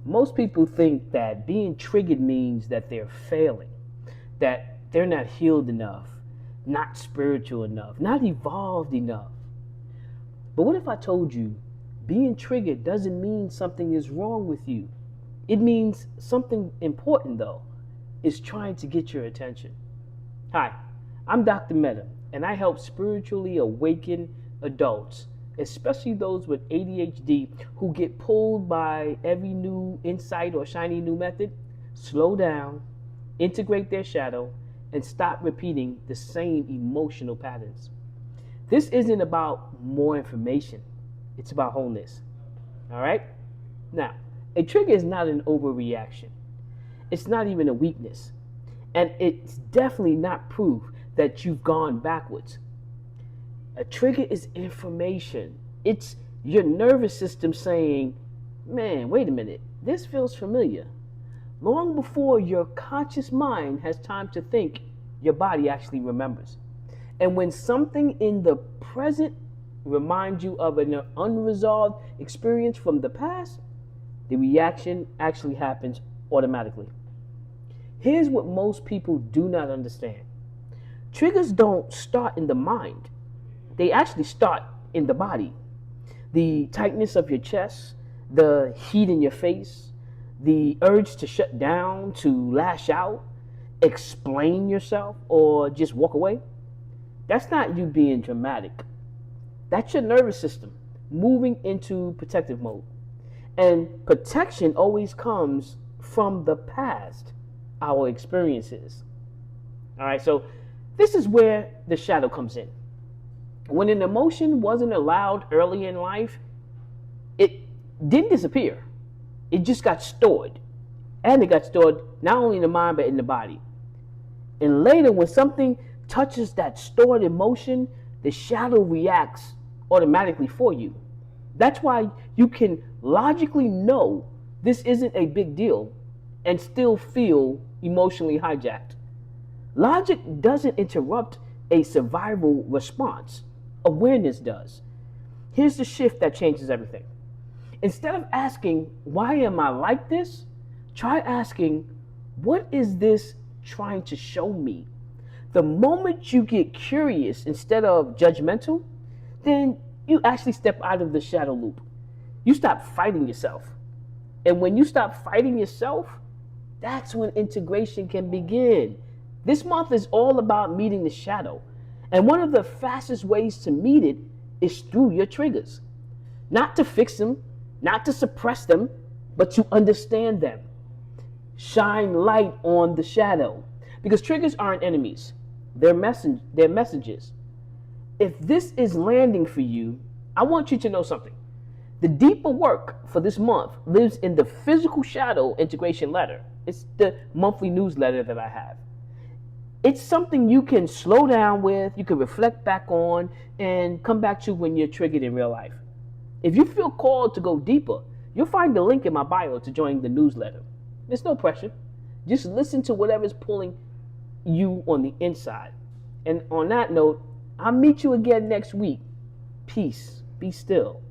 Most people think that being triggered means that they're failing, that they're not healed enough, not spiritual enough, not evolved enough. But what if I told you being triggered doesn't mean something is wrong with you? It means something important, though, is trying to get your attention. Hi, I'm Dr. Meta, and I help spiritually awaken adults, especially those with ADHD who get pulled by every new insight or shiny new method. Slow down, integrate their shadow, and stop repeating the same emotional patterns. This isn't about more information, it's about wholeness. All right? Now, a trigger is not an overreaction, it's not even a weakness, and it's definitely not proof that you've gone backwards. A trigger is information. It's your nervous system saying, man, wait a minute, this feels familiar. Long before your conscious mind has time to think, your body actually remembers. And when something in the present reminds you of an unresolved experience from the past, the reaction actually happens automatically. Here's what most people do not understand: triggers don't start in the mind, they actually start in the body. The tightness of your chest, the heat in your face, the urge to shut down, to lash out, explain yourself, or just walk away. That's not you being dramatic. That's your nervous system moving into protective mode. And protection always comes from the past, our experiences. All right, so this is where the shadow comes in. When an emotion wasn't allowed early in life, it didn't disappear. It just got stored. And it got stored not only in the mind, but in the body. And later, when something touches that stored emotion, the shadow reacts automatically for you. That's why you can logically know this isn't a big deal and still feel emotionally hijacked. Logic doesn't interrupt a survival response, awareness does. Here's the shift that changes everything. Instead of asking, why am I like this? Try asking, what is this trying to show me? The moment you get curious instead of judgmental, then you actually step out of the shadow loop. You stop fighting yourself. And when you stop fighting yourself, that's when integration can begin. This month is all about meeting the shadow. And one of the fastest ways to meet it is through your triggers. Not to fix them, not to suppress them, but to understand them. Shine light on the shadow. Because triggers aren't enemies, they're messages. If this is landing for you, I want you to know something. The deeper work for this month lives in the physical shadow integration letter. It's the monthly newsletter that I have. It's something you can slow down with, you can reflect back on, and come back to when you're triggered in real life. If you feel called to go deeper, you'll find the link in my bio to join the newsletter. There's no pressure. Just listen to whatever's pulling you on the inside. And on that note, I'll meet you again next week. Peace. Be still.